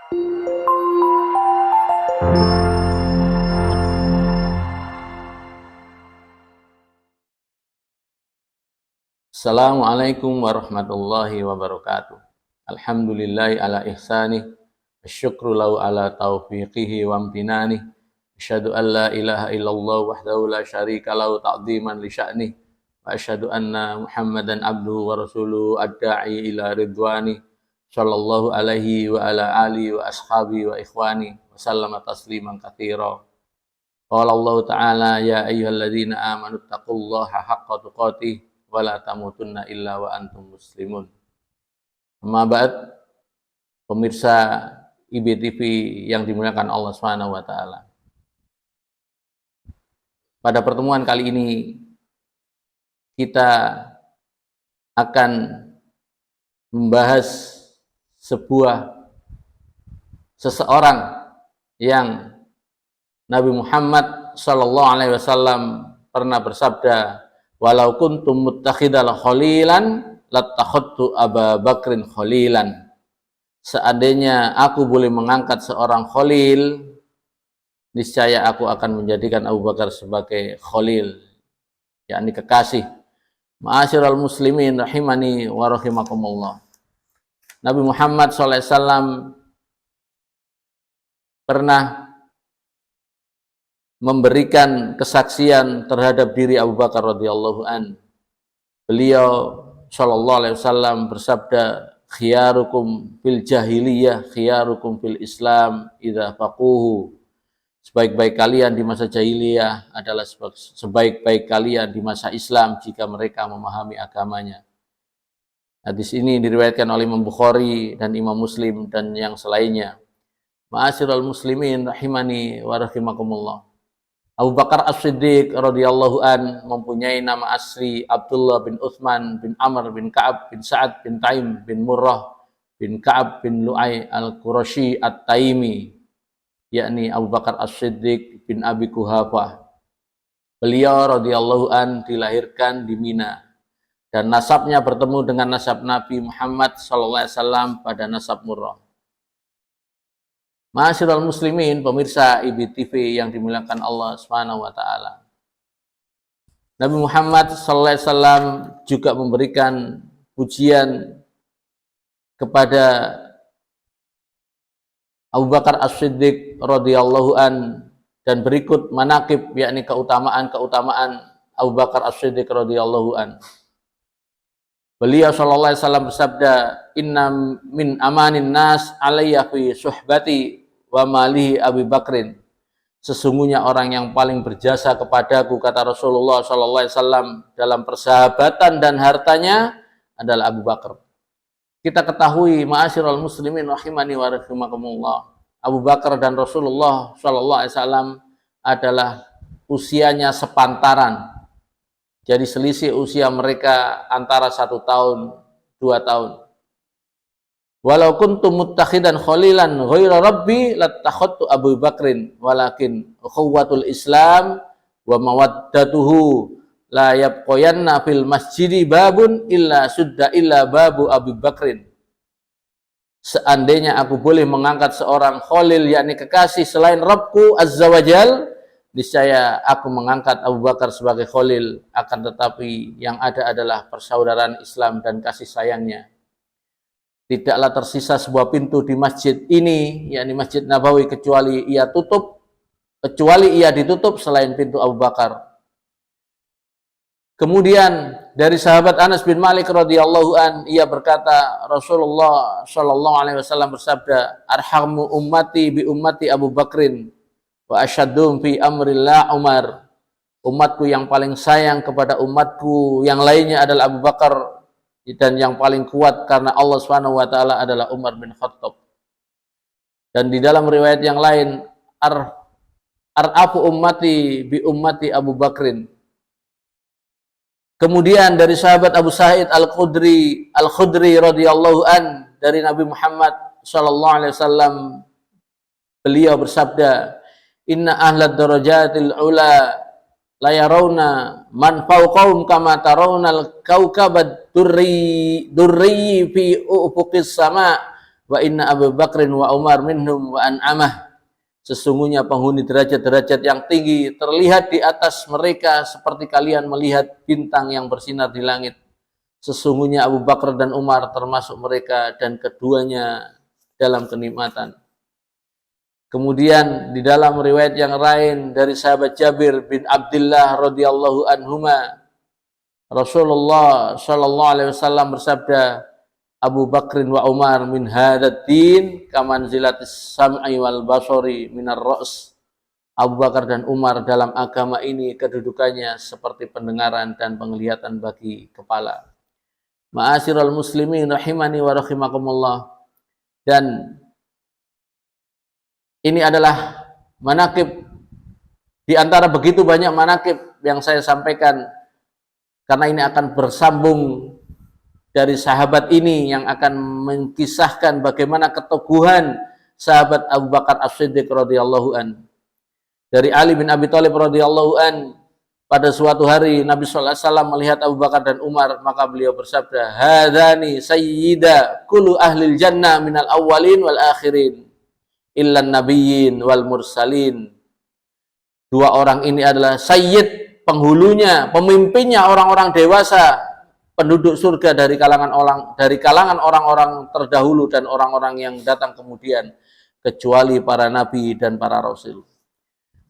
Assalamualaikum warahmatullahi wabarakatuh. Alhamdulillahi ala ihsanih, asyukru lahu ala taufiqihi wa amtinanih. Asyhadu an la ilaha illallah wahdahu la syarika lahu ta'dhiman li sya'nih. Wa asyhadu anna Muhammadan abduhu wa rasuluhu ad-da'i ila ridwani. Sallallahu alaihi wa ala alihi wa ashabi wa ikhwani wa sallama tasliman katsira. Qala Allah ta'ala ya ayyuhalladzina amanu taqullaha haqqa tuqatih wala tamutunna illa wa antum muslimun. Amma ba'd, pemirsa IBTV yang dimuliakan Allah Subhanahu wa taala. Pada pertemuan kali ini kita akan membahas seseorang yang Nabi Muhammad sallallahu alaihi wasallam pernah bersabda, walau kuntum muttakhidal khalilan lattakhadtu Aba Bakrin khalilan. Seandainya aku boleh mengangkat seorang khalil, niscaya aku akan menjadikan Abu Bakar sebagai khalil, yakni kekasih. Ma'asyiral muslimin rahimani wa rahimakumullah. Nabi Muhammad SAW pernah memberikan kesaksian terhadap diri Abu Bakar radhiyallahu an. Beliau sallallahu alaihi wasallam bersabda, khiyarukum fil jahiliyah khiyarukum fil Islam idza faquhu. Sebaik-baik kalian di masa jahiliyah adalah sebaik-baik kalian di masa Islam jika mereka memahami agamanya. Hadis ini diriwayatkan oleh Imam Bukhari dan Imam Muslim dan yang selainnya. Ma'asyiral muslimin rahimani wa rahimakumullah. Abu Bakar As-Siddiq radhiyallahu an mempunyai nama asli Abdullah bin Utsman bin Amr bin Ka'ab bin Sa'ad bin Taim bin Murrah bin Ka'ab bin Lu'ay al-Qurashi at-Taimi, yakni Abu Bakar As-Siddiq bin Abi Kuhafah. Beliau radhiyallahu an dilahirkan di Mina dan nasabnya bertemu dengan nasab Nabi Muhammad sallallahu alaihi wasallam pada nasab Murrah. Ma'asyiral muslimin, pemirsa IBTV yang dimuliakan Allah Subhanahu wa taala. Nabi Muhammad sallallahu alaihi wasallam juga memberikan pujian kepada Abu Bakar As-Siddiq radhiyallahu an, dan berikut manaqib, yakni keutamaan-keutamaan Abu Bakar As-Siddiq radhiyallahu an. Beliau sallallahu alaihi wasallam bersabda, "Inna min amanin nas alayya fi suhbati wa malihi Abi Bakrin." Sesungguhnya orang yang paling berjasa kepadaku, kata Rasulullah sallallahu alaihi wasallam, dalam persahabatan dan hartanya adalah Abu Bakar. Kita ketahui, ma'asyiral muslimin rahimani wa rahimakumullah, Abu Bakar dan Rasulullah sallallahu alaihi wasallam adalah usianya sepantaran. Jadi selisih usia mereka antara 1 tahun, 2 tahun. Walau kuntum muttakhidan khalilan ghaira rabbi lattakhadtu Abu Bakrin walakin ukhuwatul Islam wa mawaddatuhu la yabqayanna fil masjidi babun illa sudda illa babu Abu Bakrin. Seandainya aku boleh mengangkat seorang khalil, yakni kekasih selain Rabbku Azza wa Jal, niscaya aku mengangkat Abu Bakar sebagai khalil, akan tetapi yang ada adalah persaudaraan Islam dan kasih sayangnya. Tidaklah tersisa sebuah pintu di masjid ini, yakni Masjid Nabawi, kecuali ia ditutup selain pintu Abu Bakar. Kemudian dari sahabat Anas bin Malik radhiyallahu an, ia berkata, Rasulullah sallallahu alaihi wasallam bersabda, "Arhamu ummati bi ummati Abu Bakrin wa asyaddum fi amrillah Umar." Umatku yang paling sayang kepada umatku yang lainnya adalah Abu Bakar, dan yang paling kuat karena Allah Subhanahu wa taala adalah Umar bin Khattab. Dan di dalam riwayat yang lain, ar'afu ummati bi ummati Abu Bakrin. Kemudian dari sahabat Abu Sa'id Al-Khudri radhiyallahu an, dari Nabi Muhammad sallallahu alaihi wasallam, beliau bersabda, "Inna ahlad darajatil ula la yarawna man fawqahum kama tarawna al-kawkabad durri fi ufuqis sama wa inna Abu Bakrin wa Umar minhum wa an'amah. Sesungguhnya penghuni derajat-derajat yang tinggi terlihat di atas mereka seperti kalian melihat bintang yang bersinar di langit. Sesungguhnya Abu Bakar dan Umar termasuk mereka dan keduanya dalam kenikmatan. Kemudian di dalam riwayat yang lain dari sahabat Jabir bin Abdullah radhiyallahu anhuma, Rasulullah sallallahu alaihi wasallam bersabda, Abu Bakrin wa Umar min hadzal din kamanzilatis sam'i wal basari minar ra's. Abu Bakar dan Umar dalam agama ini kedudukannya seperti pendengaran dan penglihatan bagi kepala. Ma'asyiral muslimin rahimani wa rahimakumullah. Dan ini adalah manaqib di antara begitu banyak manaqib yang saya sampaikan, karena ini akan bersambung dari sahabat ini yang akan mengkisahkan bagaimana keteguhan sahabat Abu Bakar As-Siddiq radhiyallahu an. Dari Ali bin Abi Thalib radhiyallahu an, pada suatu hari Nabi sallallahu alaihi wasallam melihat Abu Bakar dan Umar, maka beliau bersabda, "Hadzani sayyida kullu ahlil jannah minal awwalin wal akhirin illan nabiyyin wal mursalin." Dua orang ini adalah sayyid, penghulunya, pemimpinnya orang-orang dewasa, penduduk surga dari kalangan orang-orang terdahulu dan orang-orang yang datang kemudian, kecuali para nabi dan para rasul.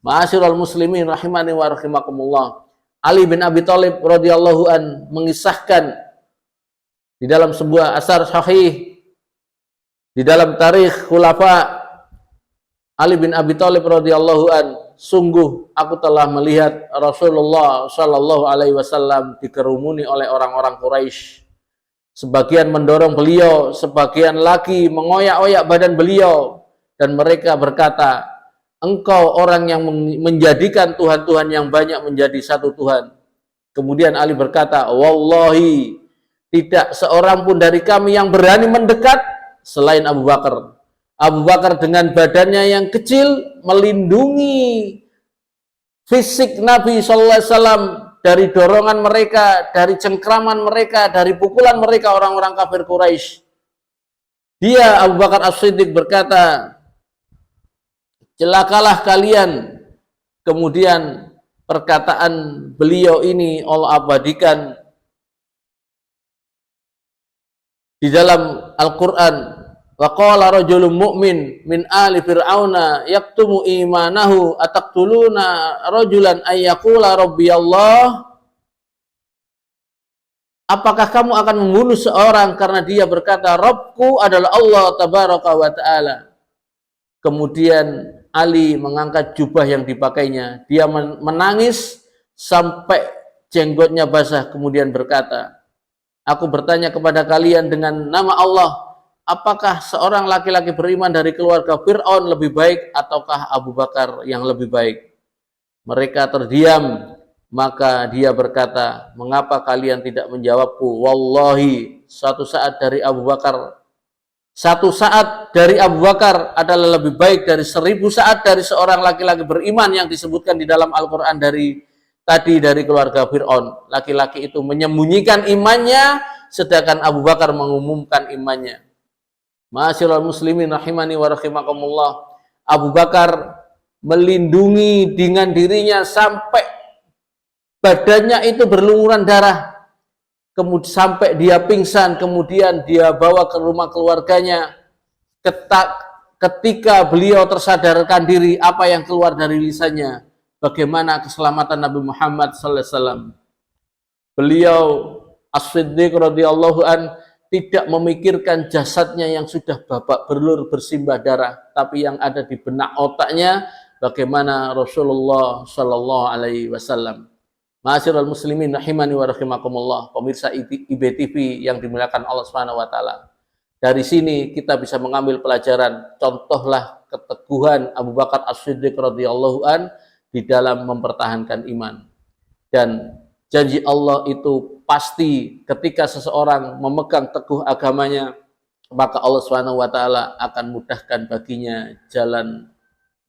Ma'asyiral muslimin rahimani wa rahimakumullah. Ali bin Abi Thalib radhiyallahu an mengisahkan di dalam sebuah asar sahih di dalam tarikh khulafa, Ali bin Abi Thalib radhiyallahu an, sungguh aku telah melihat Rasulullah sallallahu alaihi wasallam dikerumuni oleh orang-orang Quraisy. Sebagian mendorong beliau, sebagian lagi mengoyak-oyak badan beliau, dan mereka berkata, "Engkau orang yang menjadikan Tuhan-Tuhan yang banyak menjadi satu Tuhan." Kemudian Ali berkata, "Wallahi, tidak seorang pun dari kami yang berani mendekat selain Abu Bakar. Abu Bakar dengan badannya yang kecil melindungi fisik Nabi sallallahu alaihi wasallam dari dorongan mereka, dari cengkraman mereka, dari pukulan mereka orang-orang kafir Quraisy." Dia Abu Bakar As-Siddiq berkata, "Celakalah kalian." Kemudian perkataan beliau ini Allah abadikan di dalam Al-Qur'an. Wa qala rajulun mu'min min ali fir'auna yaktumu imanahu ataqtuluna rajulan ay yaqula rabbiyallah. Apakah kamu akan membunuh seorang karena dia berkata Rabbku adalah Allah tabaraka wa ta'ala? Kemudian Ali mengangkat jubah yang dipakainya. Dia menangis sampai jenggotnya basah, kemudian berkata, "Aku bertanya kepada kalian dengan nama Allah, apakah seorang laki-laki beriman dari keluarga Fir'aun lebih baik ataukah Abu Bakar yang lebih baik?" Mereka terdiam, maka dia berkata, "Mengapa kalian tidak menjawabku? Wallahi, satu saat dari Abu Bakar adalah lebih baik dari 1000 saat dari seorang laki-laki beriman yang disebutkan di dalam Al-Quran dari keluarga Fir'aun." Laki-laki itu menyembunyikan imannya, sedangkan Abu Bakar mengumumkan imannya. Ma'asyiral muslimin rahimani wa rahimakumullah. Abu Bakar melindungi dengan dirinya sampai badannya itu berlumuran darah, kemudian sampai dia pingsan, kemudian dia bawa ke rumah keluarganya. Ketika beliau tersadarkan diri, apa yang keluar dari lisannya, bagaimana keselamatan Nabi Muhammad sallallahu alaihi wasallam. Beliau As-Siddiq radhiyallahu an tidak memikirkan jasadnya yang sudah babak belur bersimbah darah, tapi yang ada di benak otaknya bagaimana Rasulullah sallallahu alaihi wasallam. Ma'asyiral muslimin rahimani wa rahimakumullah, pemirsa IBTV yang dimuliakan Allah Subhanahu wa taala. Dari sini kita bisa mengambil pelajaran, contohlah keteguhan Abu Bakar As-Siddiq radhiyallahu an di dalam mempertahankan iman. Dan janji Allah itu pasti ketika seseorang memegang teguh agamanya, maka Allah Subhanahu wa taala akan mudahkan baginya jalan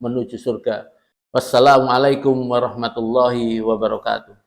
menuju surga. Wassalamualaikum warahmatullahi wabarakatuh.